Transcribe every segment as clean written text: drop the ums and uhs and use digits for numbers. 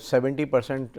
70%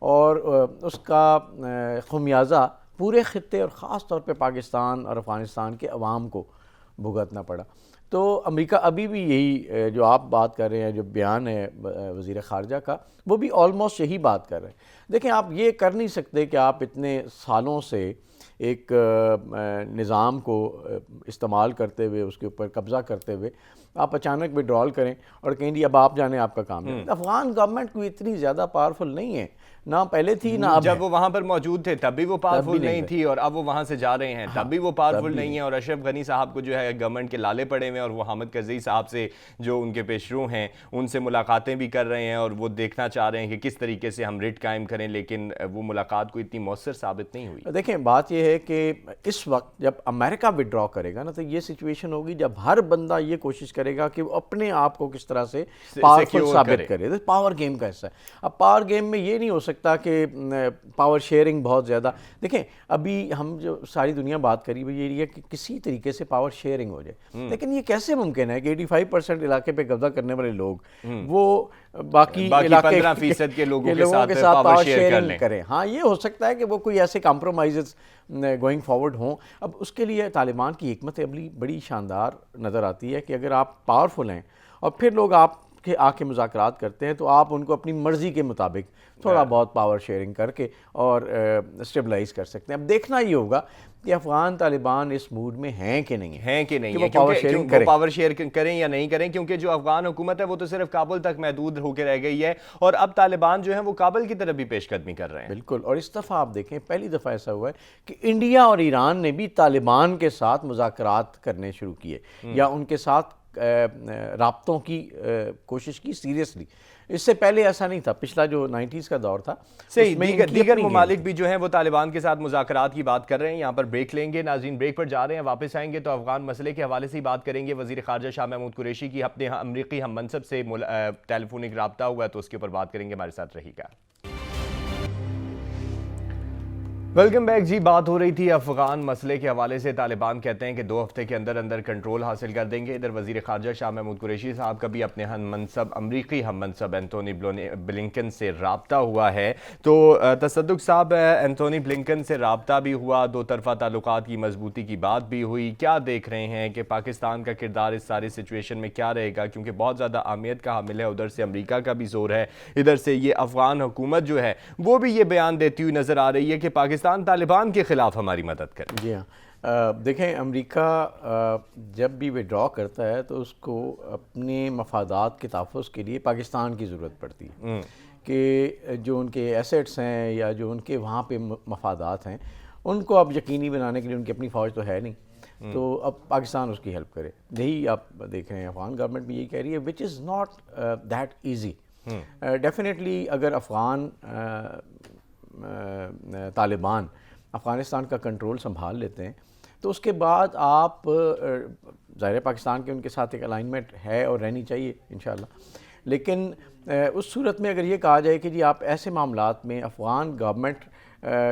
اور اس کا خمیازہ پورے خطے اور خاص طور پہ پاکستان اور افغانستان کے عوام کو بھگتنا پڑا. تو امریکہ ابھی بھی یہی جو آپ بات کر رہے ہیں، جو بیان ہے وزیر خارجہ کا، وہ بھی آلموسٹ یہی بات کر رہے ہیں. دیکھیں آپ یہ کر نہیں سکتے کہ آپ اتنے سالوں سے ایک نظام کو استعمال کرتے ہوئے، اس کے اوپر قبضہ کرتے ہوئے آپ اچانک وڈرال کریں اور کہیں جی اب آپ جانے آپ کا کام ہے. افغان گورنمنٹ کوئی اتنی زیادہ پاورفل نہیں ہے، نہ پہلے تھی نہ اب. جب وہ وہاں پر موجود تھے تب بھی وہ پاورفل نہیں تھی، اور اب وہ وہاں سے جا رہے ہیں تب بھی وہ پاورفل نہیں ہے. اور اشرف غنی صاحب کو جو ہے گورنمنٹ کے لالے پڑے ہوئے ہیں، اور وہ حامد کرزئی صاحب سے جو ان کے پیشرو ہیں ان سے ملاقاتیں بھی کر رہے ہیں، اور وہ دیکھنا چاہ رہے ہیں کہ کس طریقے سے ہم رٹ قائم کریں، لیکن وہ ملاقات کو اتنی مؤثر ثابت نہیں ہوئی. دیکھیں بات یہ ہے کہ اس وقت جب امریکہ وڈرا کرے گا نا، تو یہ سچویشن ہوگی جب ہر بندہ یہ کوشش کرے گا کہ وہ اپنے آپ کو کس طرح سے پاورفل ثابت کرے. پاور گیم کا حصہ ہے. اب پاور گیم میں یہ نہیں ہو سکتا کہ پاور شیئرنگ بہت زیادہ. دیکھیں ابھی ہم جو ساری دنیا بات کری وہ یہ ہے کہ کسی طریقے سے پاور شیئرنگ ہو جائے، لیکن یہ کیسے ممکن ہے کہ 85% علاقے پہ قبضہ کرنے والے لوگ وہ باقی علاقے 15% کے لوگوں کے ساتھ پاور شیئرنگ کریں. ہاں یہ ہو سکتا ہے کہ وہ کوئی ایسے کمپرومائزز گوئنگ فارورڈ ہوں. اب اس کے لیے طالبان کی حکمت عملی بڑی شاندار نظر آتی ہے کہ اگر آپ پاورفل ہیں اور پھر لوگ آپ کے آ کے مذاکرات کرتے ہیں تو آپ ان کو اپنی مرضی کے مطابق تھوڑا بہت پاور شیئرنگ کر کے اور اسٹیبلائز کر سکتے ہیں. اب دیکھنا یہ ہوگا کہ افغان طالبان اس موڈ میں ہیں کہ نہیں ہیں کہ وہ پاور شیئر کریں یا نہیں کریں، کیونکہ جو افغان حکومت ہے وہ تو صرف کابل تک محدود ہو کے رہ گئی ہے، اور اب طالبان جو ہیں وہ کابل کی طرف بھی پیش قدمی کر رہے ہیں. بالکل. اور اس دفعہ آپ دیکھیں پہلی دفعہ ایسا ہوا ہے کہ انڈیا اور ایران نے بھی طالبان کے ساتھ مذاکرات کرنے شروع کیے یا ان کے ساتھ رابطوں کی کوشش کی سیریسلی. اس سے پہلے ایسا نہیں تھا. پچھلا جو 90s کا دور تھا دیگر ممالک بھی جو ہیں وہ طالبان کے ساتھ مذاکرات کی بات کر رہے ہیں. یہاں پر بریک لیں گے ناظرین، بریک پر جا رہے ہیں، واپس آئیں گے تو افغان مسئلے کے حوالے سے ہی بات کریں گے. وزیر خارجہ شاہ محمود قریشی کی اپنے امریکی ہم منصب سے ٹیلی فونک رابطہ ہوا ہے تو اس کے اوپر بات کریں گے. ہمارے ساتھ رہی گا. ویلکم بیک جی. بات ہو رہی تھی افغان مسئلے کے حوالے سے. طالبان کہتے ہیں کہ 2 ہفتے کے اندر اندر کنٹرول حاصل کر دیں گے. ادھر وزیر خارجہ شاہ محمود قریشی صاحب کا بھی اپنے ہم منصب امریکی ہم منصب اینتونی بلنکن سے رابطہ ہوا ہے. تو تصدق صاحب، اینتونی بلنکن سے رابطہ بھی ہوا، 2 طرفہ تعلقات کی مضبوطی کی بات بھی ہوئی. کیا دیکھ رہے ہیں کہ پاکستان کا کردار اس ساری سچویشن میں کیا رہے گا، کیونکہ بہت زیادہ اہمیت کا حامل ہے. ادھر سے امریکہ کا بھی زور ہے، ادھر سے یہ افغان حکومت جو ہے وہ بھی یہ بیان دیتی ہوئی نظر آ رہی ہے کہ پاکستان طالبان کے خلاف ہماری مدد کرے. جی ہاں. دیکھیں امریکہ جب بھی وڈرا کرتا ہے تو اس کو اپنے مفادات کے تحفظ کے لیے پاکستان کی ضرورت پڑتی ہے کہ جو ان کے ایسیٹس ہیں یا جو ان کے وہاں پہ مفادات ہیں ان کو اب یقینی بنانے کے لیے، ان کی اپنی فوج تو ہے نہیں تو اب پاکستان اس کی ہیلپ کرے. یہی آپ دیکھ رہے ہیں افغان گورنمنٹ بھی یہی کہہ رہی ہے، which is not that easy. Definitely اگر افغان طالبان افغانستان کا کنٹرول سنبھال لیتے ہیں تو اس کے بعد آپ ظاہر پاکستان کے ان کے ساتھ ایک الائنمنٹ ہے اور رہنی چاہیے انشاءاللہ. لیکن اس صورت میں اگر یہ کہا جائے کہ جی آپ ایسے معاملات میں افغان گورنمنٹ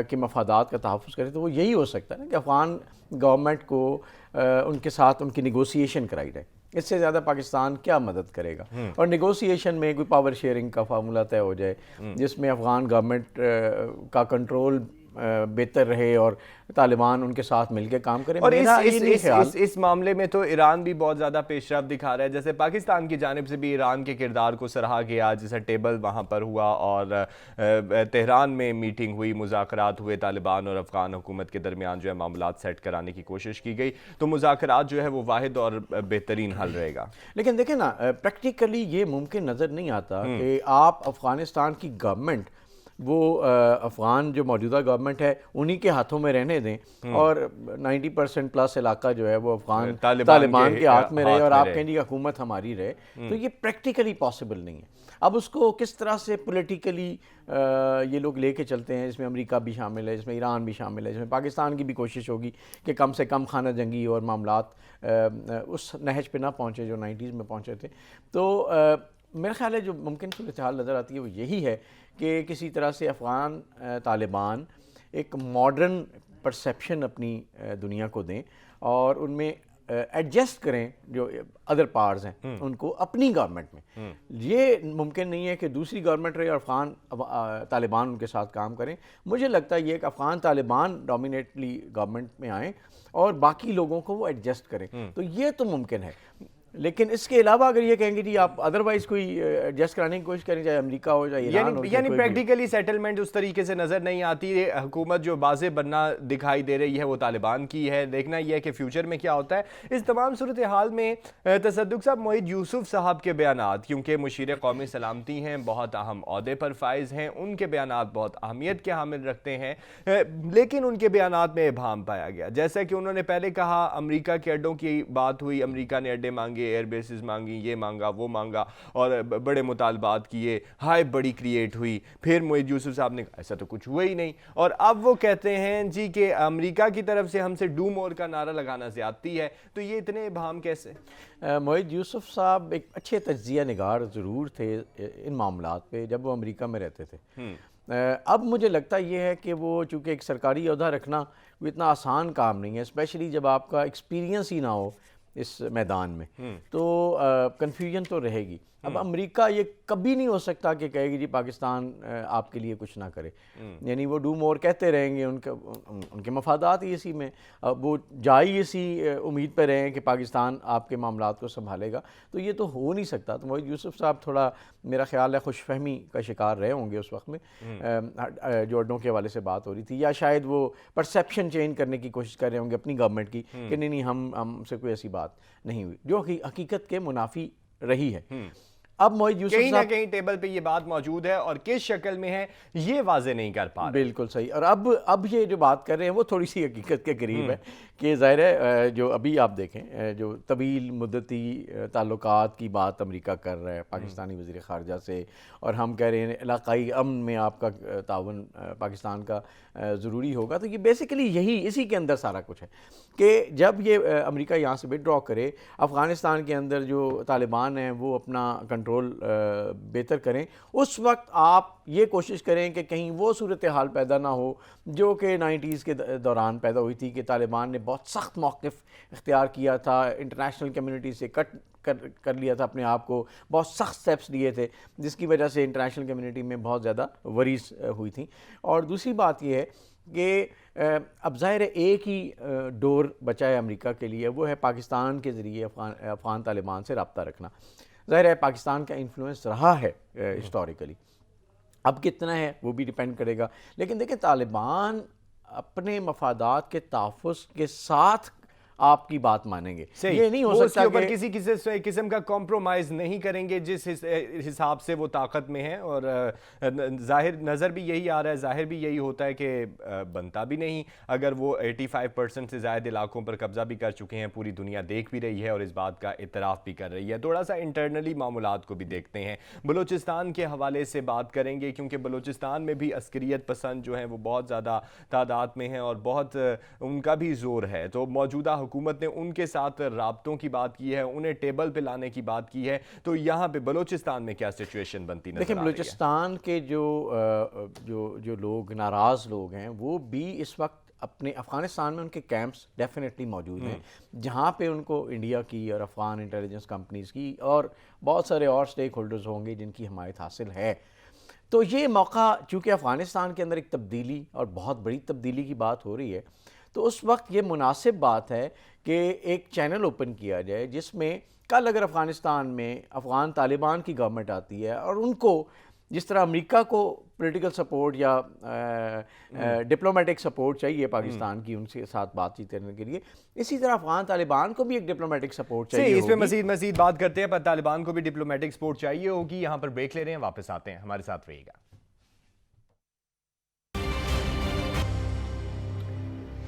کے مفادات کا تحفظ کریں تو وہ یہی ہو سکتا ہے نا کہ افغان گورنمنٹ کو ان کے ساتھ ان کی نیگوسیشن کرائی جائے. اس سے زیادہ پاکستان کیا مدد کرے گا؟ اور نیگوسیشن میں کوئی پاور شیئرنگ کا فارمولہ طے ہو جائے جس میں افغان گورنمنٹ کا کنٹرول بہتر رہے اور طالبان ان کے ساتھ مل کے کام کریں. اور اس معاملے میں تو ایران بھی بہت زیادہ پیش رفت دکھا رہا ہے. جیسے پاکستان کی جانب سے بھی ایران کے کردار کو سراہا گیا، جیسے ٹیبل وہاں پر ہوا اور تہران میں میٹنگ ہوئی، مذاکرات ہوئے طالبان اور افغان حکومت کے درمیان جو ہے معاملات سیٹ کرانے کی کوشش کی گئی. تو مذاکرات جو ہے وہ واحد اور بہترین حل رہے گا. لیکن دیکھیں نا پریکٹیکلی یہ ممکن نظر نہیں آتا کہ آپ افغانستان کی گورنمنٹ وہ افغان جو موجودہ گورنمنٹ ہے انہی کے ہاتھوں میں رہنے دیں اور 90% پلس علاقہ جو ہے وہ افغان طالبان کے ہاتھ میں رہے اور آپ کہیں جی حکومت ہماری رہے. تو یہ پریکٹیکلی پاسبل نہیں ہے. اب اس کو کس طرح سے پولیٹیکلی یہ لوگ لے کے چلتے ہیں، اس میں امریکہ بھی شامل ہے، اس میں ایران بھی شامل ہے، اس میں پاکستان کی بھی کوشش ہوگی کہ کم سے کم خانہ جنگی اور معاملات اس نہج پہ نہ پہنچے جو 90s میں پہنچے تھے. تو میرا خیال ہے جو ممکن صورتحال نظر آتی ہے وہ یہی ہے کہ کسی طرح سے افغان طالبان ایک ماڈرن پرسیپشن اپنی دنیا کو دیں اور ان میں ایڈجسٹ کریں جو ادر پارٹس ہیں ان کو اپنی گورنمنٹ میں. یہ ممکن نہیں ہے کہ دوسری گورنمنٹ رہے اور افغان طالبان ان کے ساتھ کام کریں. مجھے لگتا ہے یہ کہ افغان طالبان ڈومینیٹلی گورنمنٹ میں آئیں اور باقی لوگوں کو وہ ایڈجسٹ کریں, تو یہ تو ممکن ہے. لیکن اس کے علاوہ اگر یہ کہیں گے جی آپ ادروائز کوئی ایڈجسٹ کرانے کی کوشش کریں, چاہے امریکہ ہو چاہے ایران ہو, یعنی پریکٹیکلی سیٹلمنٹ اس طریقے سے نظر نہیں آتی. حکومت جو واضح بننا دکھائی دے رہی ہے وہ طالبان کی ہے. دیکھنا یہ ہے کہ فیوچر میں کیا ہوتا ہے. اس تمام صورتحال میں تصدق صاحب, معید یوسف صاحب کے بیانات, کیونکہ مشیر قومی سلامتی ہیں, بہت اہم عہدے پر فائز ہیں, ان کے بیانات بہت اہمیت کے حامل رکھتے ہیں, لیکن ان کے بیانات میں ابہام پایا گیا. جیسا کہ انہوں نے پہلے کہا امریکہ کے اڈوں کی بات ہوئی, امریکہ نے اڈے مانگے, ایئر بیسز مانگی, یہ مانگا وہ مانگا اور بڑے مطالبات کیے, ہائے بڑی کریٹ ہوئی. پھر معید یوسف صاحب نے کہا ایسا تو کچھ ہوا ہی نہیں, اور اب وہ کہتے ہیں جی کہ امریکہ کی طرف سے ہم سے ڈو مور کا نعرہ لگانا زیادتی ہے. تو یہ اتنے ابہام کیسے؟ معید یوسف صاحب ایک اچھے تجزیہ نگار ضرور تھے ان معاملات پہ جب وہ امریکہ میں رہتے تھے. اب مجھے لگتا یہ ہے کہ وہ چونکہ ایک سرکاری عہدہ رکھنا وہ اتنا آسان کام نہیں ہے, اسپیشلی جب آپ کا ایکسپیرینس ہی نہ ہو اس میدان میں, تو کنفیوژن تو رہے گی. اب امریکہ یہ کبھی نہیں ہو سکتا کہ کہے گی جی پاکستان آپ کے لیے کچھ نہ کرے, یعنی وہ ڈو مور کہتے رہیں گے, ان کے مفادات ہی اسی میں, وہ جائی اسی امید پہ رہیں کہ پاکستان آپ کے معاملات کو سنبھالے گا, تو یہ تو ہو نہیں سکتا. تو معید یوسف صاحب تھوڑا میرا خیال ہے خوش فہمی کا شکار رہے ہوں گے اس وقت میں جو اڈوں کے حوالے سے بات ہو رہی تھی, یا شاید وہ پرسیپشن چینج کرنے کی کوشش کر رہے ہوں گے اپنی گورنمنٹ کی کہ نہیں ہم سے کوئی ایسی بات نہیں ہوئی, جو حقیقت کے منافی رہی ہے. اب معید یوسف کہیں نہ کہیں ٹیبل پہ یہ بات موجود ہے اور کس شکل میں ہے یہ واضح نہیں کر پا رہے. بالکل صحیح. اور اب یہ جو بات کر رہے ہیں وہ تھوڑی سی حقیقت کے قریب ہے کہ ظاہر ہے جو ابھی آپ دیکھیں جو طویل مدتی تعلقات کی بات امریکہ کر رہا ہے پاکستانی وزیر خارجہ سے, اور ہم کہہ رہے ہیں علاقائی امن میں آپ کا تعاون پاکستان کا ضروری ہوگا, تو یہ بیسیکلی یہی اسی کے اندر سارا کچھ ہے کہ جب یہ امریکہ یہاں سے وِڈ ڈرا کرے, افغانستان کے اندر جو طالبان ہیں وہ اپنا کنٹرول بہتر کریں, اس وقت آپ یہ کوشش کریں کہ کہیں وہ صورتحال پیدا نہ ہو جو کہ 90s کے دوران پیدا ہوئی تھی کہ طالبان نے بہت سخت موقف اختیار کیا تھا, انٹرنیشنل کمیونٹی سے کٹ کر لیا تھا اپنے آپ کو, بہت سخت سٹیپس لیے تھے جس کی وجہ سے انٹرنیشنل کمیونٹی میں بہت زیادہ وریز ہوئی تھیں. اور دوسری بات یہ ہے کہ اب ظاہر ہے ایک ہی ڈور بچا ہے امریکہ کے لیے, وہ ہے پاکستان کے ذریعے افغان طالبان سے رابطہ رکھنا. ظاہر ہے پاکستان کا انفلوئنس رہا ہے ہسٹوریکلی, اب کتنا ہے وہ بھی ڈیپینڈ کرے گا. لیکن دیکھیں طالبان اپنے مفادات کے تحفظ کے ساتھ آپ کی بات مانیں گے, یہ نہیں ہو سکتا کہ کسی قسم کا کمپرومائز نہیں کریں گے جس حساب سے وہ طاقت میں ہیں. اور ظاہر نظر بھی یہی آ رہا ہے, ظاہر بھی یہی ہوتا ہے کہ بنتا بھی نہیں اگر وہ 85% سے زائد علاقوں پر قبضہ بھی کر چکے ہیں, پوری دنیا دیکھ بھی رہی ہے اور اس بات کا اعتراف بھی کر رہی ہے. تھوڑا سا انٹرنلی معاملات کو بھی دیکھتے ہیں, بلوچستان کے حوالے سے بات کریں گے کیونکہ بلوچستان میں بھی عسکریت پسند جو ہیں وہ بہت زیادہ تعداد میں ہیں اور بہت ان کا بھی زور ہے. تو موجودہ حکومت نے ان کے ساتھ رابطوں کی بات کی ہے, انہیں ٹیبل پہ لانے کی بات کی ہے, تو یہاں پہ بلوچستان میں کیا سچویشن بنتی نظر آ رہی ہے؟ دیکھیں بلوچستان کے جو لوگ ناراض لوگ ہیں وہ بھی اس وقت اپنے افغانستان میں ان کے کیمپس ڈیفینیٹلی موجود ہیں جہاں پہ ان کو انڈیا کی اور افغان انٹیلیجنس کمپنیز کی اور بہت سارے اور سٹیک ہولڈرز ہوں گے جن کی حمایت حاصل ہے. تو یہ موقع چونکہ افغانستان کے اندر ایک تبدیلی اور بہت بڑی تبدیلی کی بات ہو رہی ہے, تو اس وقت یہ مناسب بات ہے کہ ایک چینل اوپن کیا جائے جس میں کل اگر افغانستان میں افغان طالبان کی گورنمنٹ آتی ہے اور ان کو جس طرح امریکہ کو پولیٹیکل سپورٹ یا ڈپلومیٹک سپورٹ چاہیے پاکستان کی ان کے ساتھ بات چیت کرنے کے لیے, اسی طرح افغان طالبان کو بھی ایک ڈپلومیٹک سپورٹ چاہیے. اس پہ مزید بات کرتے ہیں, پر طالبان کو بھی ڈپلومیٹک سپورٹ چاہیے ہوگی. یہاں پر بریک لے رہے ہیں, واپس آتے ہیں, ہمارے ساتھ رہیے گا.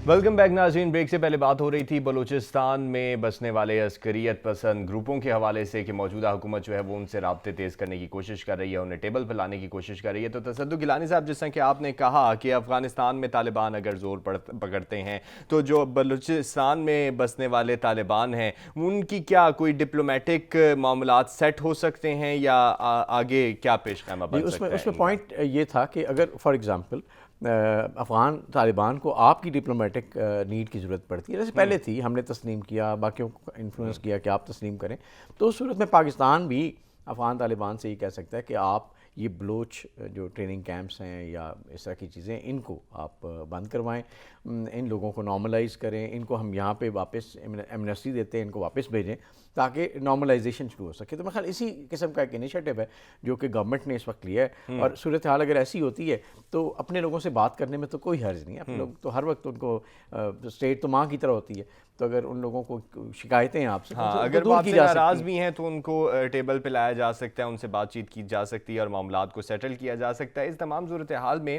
ویلکم بیک ناظرین. بریک سے پہلے بات ہو رہی تھی بلوچستان میں بسنے والے عسکریت پسند گروپوں کے حوالے سے کہ موجودہ حکومت جو ہے وہ ان سے رابطے تیز کرنے کی کوشش کر رہی ہے, انہیں ٹیبل پر لانے کی کوشش کر رہی ہے. تو تصدق گیلانی صاحب, جس طرح کہ آپ نے کہا کہ افغانستان میں طالبان اگر زور پکڑتے ہیں تو جو بلوچستان میں بسنے والے طالبان ہیں ان کی کیا کوئی ڈپلومیٹک معاملات سیٹ ہو سکتے ہیں یا آگے کیا پیش خیمہ بن سکتا ہے؟ اس میں پوائنٹ یہ تھا کہ اگر فار ایگزامپل افغان طالبان کو آپ کی ڈپلومیٹک ڈپلومیٹک نیڈ کی ضرورت پڑتی ہے. جیسے پہلے تھی, ہم نے تسلیم کیا, باقیوں کو انفلوئنس کیا کہ آپ تسلیم کریں. تو اس صورت میں پاکستان بھی افغان طالبان سے یہ کہہ سکتا ہے کہ آپ یہ بلوچ جو ٹریننگ کیمپس ہیں یا اس طرح کی چیزیں, ان کو آپ بند کروائیں, ان لوگوں کو نارملائز کریں, ان کو ہم یہاں پہ واپس ایمنسٹی دیتے ہیں, ان کو واپس بھیجیں تاکہ نارملائزیشن شروع ہو سکے. تو میرے خیال اسی قسم کا ایک انیشیٹو ہے جو کہ گورنمنٹ نے اس وقت لیا ہے. اور صورتحال اگر ایسی ہوتی ہے تو اپنے لوگوں سے بات کرنے میں تو کوئی حرج نہیں ہے. اپنے لوگ تو ہر وقت ان کو اسٹیٹ تو ماں کی طرح ہوتی ہے, تو اگر ان لوگوں کو شکایتیں ہیں آپ سے اگر بات سے ناراض بھی ہیں تو ان کو ٹیبل پہ لایا جا سکتا ہے, ان سے بات چیت کی جا سکتی ہے اور معاملات کو سیٹل کیا جا سکتا ہے. اس تمام صورتحال میں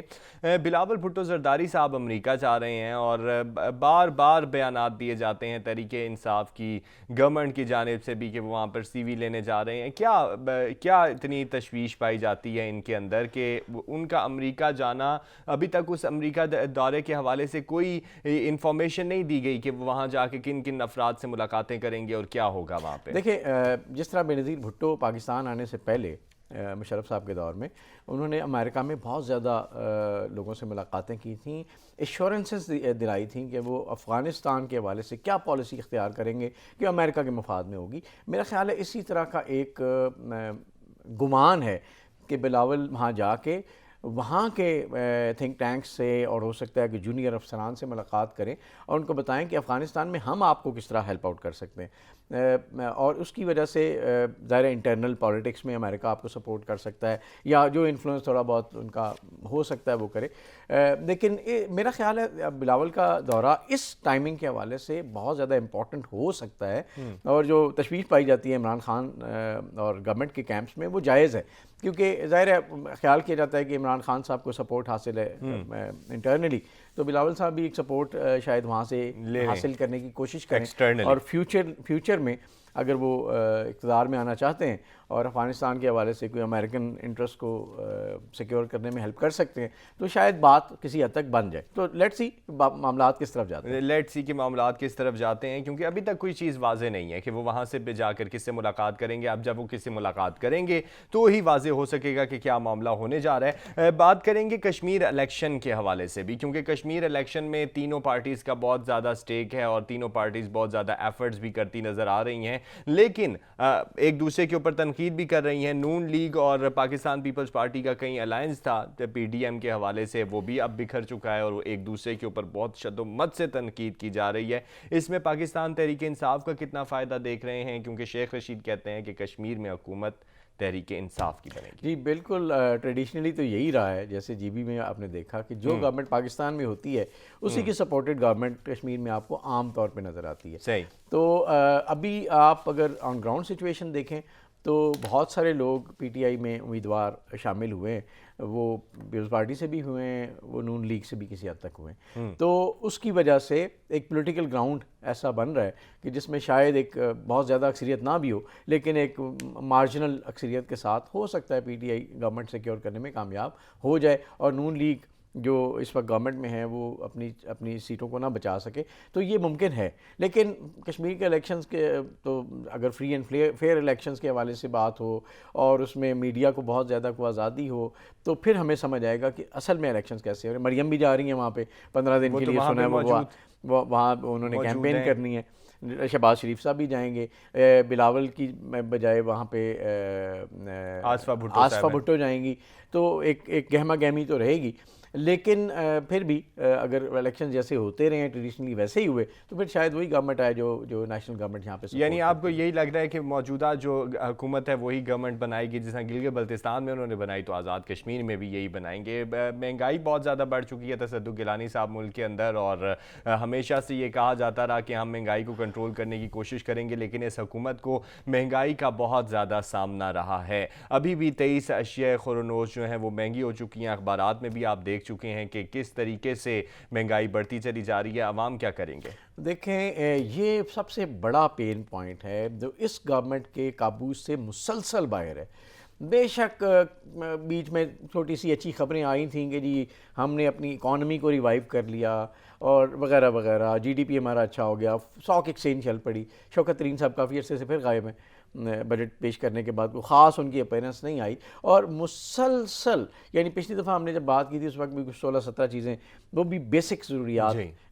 بلاول بھٹو زرداری صاحب امریکہ جا رہے ہیں اور بار بار بیانات دیے جاتے ہیں تحریک انصاف کی گورنمنٹ کی جانب سے بھی کہ وہ وہاں پر سی وی لینے جا رہے ہیں. کیا اتنی تشویش پائی جاتی ہے ان کے اندر کہ ان کا امریکہ جانا, ابھی تک اس امریکہ دورے کے حوالے سے کوئی انفارمیشن نہیں دی گئی کہ وہ وہاں جا کہ کن کن افراد سے ملاقاتیں کریں گے اور کیا ہوگا وہاں پہ؟ دیکھیں, جس طرح بینظیر بھٹو پاکستان آنے سے پہلے مشرف صاحب کے دور میں انہوں نے امریکہ میں بہت زیادہ لوگوں سے ملاقاتیں کی تھیں, ایشورنسز دلائی تھیں کہ وہ افغانستان کے حوالے سے کیا پالیسی اختیار کریں گے کہ امریکہ کے مفاد میں ہوگی. میرا خیال ہے اسی طرح کا ایک گمان ہے کہ بلاول وہاں جا کے وہاں کے تھنک ٹینکس سے اور ہو سکتا ہے کہ جونیئر افسران سے ملاقات کریں اور ان کو بتائیں کہ افغانستان میں ہم آپ کو کس طرح ہیلپ آؤٹ کر سکتے ہیں. اور اس کی وجہ سے ظاہر انٹرنل پالیٹکس میں امریکہ آپ کو سپورٹ کر سکتا ہے یا جو انفلوئنس تھوڑا بہت ان کا ہو سکتا ہے وہ کرے. لیکن میرا خیال ہے بلاول کا دورہ اس ٹائمنگ کے حوالے سے بہت زیادہ امپورٹنٹ ہو سکتا ہے, اور جو تشویش پائی جاتی ہے عمران خان اور گورنمنٹ کے کیمپس میں وہ جائز ہے, کیونکہ ظاہر ہے خیال کیا جاتا ہے کہ عمران خان صاحب کو سپورٹ حاصل ہے انٹرنلی, تو بلاول صاحب بھی ایک سپورٹ شاید وہاں سے حاصل کرنے کی کوشش کریں, اور فیوچر میں اگر وہ اقتدار میں آنا چاہتے ہیں اور افغانستان کے حوالے سے کوئی امریکن انٹرسٹ کو سیکیور کرنے میں ہیلپ کر سکتے ہیں تو شاید بات کسی حد تک بن جائے. تو لیٹس سی معاملات کس طرف جاتے ہیں, لیٹس سی کہ معاملات کس طرف جاتے ہیں, کیونکہ ابھی تک کوئی چیز واضح نہیں ہے کہ وہ وہاں سے جا کر کس سے ملاقات کریں گے. اب جب وہ کس سے ملاقات کریں گے تو ہی واضح ہو سکے گا کہ کیا معاملہ ہونے جا رہا ہے. بات کریں گے کشمیر الیکشن کے حوالے سے بھی, کیونکہ کشمیر الیکشن میں تینوں پارٹیز کا بہت زیادہ سٹیک ہے اور تینوں پارٹیز بہت زیادہ ایفرٹس بھی کرتی نظر آ رہی ہیں, لیکن ایک دوسرے کے اوپر تنقید بھی کر رہی ہیں. نون لیگ اور پاکستان پیپلز پارٹی کا کہیں الائنس تھا پی ڈی ایم کے حوالے سے, وہ بھی اب بکھر چکا ہے اور وہ ایک دوسرے کے اوپر بہت شد و مت سے تنقید کی جا رہی ہے. اس میں پاکستان تحریک انصاف کا کتنا فائدہ دیکھ رہے ہیں, کیونکہ شیخ رشید کہتے ہیں کہ کشمیر میں حکومت تحریک انصاف کی بنے گی. جی بالکل, ٹریڈیشنلی تو یہی رہا ہے. جیسے جی بی میں آپ نے دیکھا کہ جو گورنمنٹ پاکستان میں ہوتی ہے اسی کی سپورٹڈ گورنمنٹ کشمیر میں آپ کو عام طور پہ نظر آتی ہے. صحیح. تو ابھی آپ اگر آن گراؤنڈ سچویشن دیکھیں تو بہت سارے لوگ پی ٹی آئی میں امیدوار شامل ہوئے ہیں, وہ پیپلز پارٹی سے بھی ہوئے ہیں, وہ نون لیگ سے بھی کسی حد تک ہوئے ہیں. تو اس کی وجہ سے ایک پولیٹیکل گراؤنڈ ایسا بن رہا ہے کہ جس میں شاید ایک بہت زیادہ اکثریت نہ بھی ہو لیکن ایک مارجنل اکثریت کے ساتھ ہو سکتا ہے P T I government secure کرنے میں کامیاب ہو جائے اور نون لیگ جو اس وقت گورنمنٹ میں ہے وہ اپنی سیٹوں کو نہ بچا سکے. تو یہ ممکن ہے, لیکن کشمیر کے الیکشنز کے تو اگر فری اینڈ فیئر الیکشنز کے حوالے سے بات ہو اور اس میں میڈیا کو بہت زیادہ کو آزادی ہو تو پھر ہمیں سمجھ آئے گا کہ اصل میں الیکشنز کیسے ہو رہے ہیں. مریم بھی جا رہی ہیں وہاں پہ 15 دن کے لیے, سنا ہے وہاں انہوں نے کیمپین کرنی ہے. شہباز شریف صاحب بھی جائیں گے, بلاول کی بجائے وہاں پہ آصفہ بھٹو جائیں گی. تو ایک گہما گہمی تو رہے گی, لیکن پھر بھی اگر الیکشن جیسے ہوتے رہے ہیں ٹریڈیشنلی ویسے ہی ہوئے تو پھر شاید وہی گورنمنٹ آئے جو نیشنل گورنمنٹ یہاں پہ. یعنی آپ کو یہی لگ رہا ہے کہ موجودہ جو حکومت ہے وہی گورنمنٹ بنائے گی, جس طرح گلگت بلتستان میں انہوں نے بنائی تو آزاد کشمیر میں بھی یہی بنائیں گے. مہنگائی بہت زیادہ بڑھ چکی ہے تصدق گیلانی صاحب ملک کے اندر, اور ہمیشہ سے یہ کہا جاتا رہا کہ ہم مہنگائی کو کنٹرول کرنے کی کوشش کریں گے, لیکن اس حکومت کو مہنگائی کا بہت زیادہ سامنا رہا ہے. ابھی بھی 23 اشیاء خورنوش جو ہیں وہ مہنگی ہو چکی ہیں. اخبارات میں بھی آپ دیکھ چکے ہیں کہ کس طریقے سے مہنگائی بڑھتی چلی جا رہی ہے. عوام کیا کریں گے؟ دیکھیں, یہ سب سے بڑا پین پوائنٹ ہے جو اس گورنمنٹ کے قابو سے مسلسل باہر ہے. بے شک بیچ میں چھوٹی سی اچھی خبریں آئی تھیں کہ جی ہم نے اپنی اکانومی کو ریوائیو کر لیا اور وغیرہ وغیرہ, جی ڈی پی ہمارا اچھا ہو گیا, اسٹاک ایکسچینج چل پڑی. شوکت ترین صاحب کافی عرصے سے پھر غائب ہیں, بجٹ پیش کرنے کے بعد کوئی خاص ان کی اپیرنس نہیں آئی. اور مسلسل یعنی پچھلی دفعہ ہم نے جب بات کی تھی اس وقت بھی کچھ 16-17 چیزیں وہ بھی بیسک ضروریات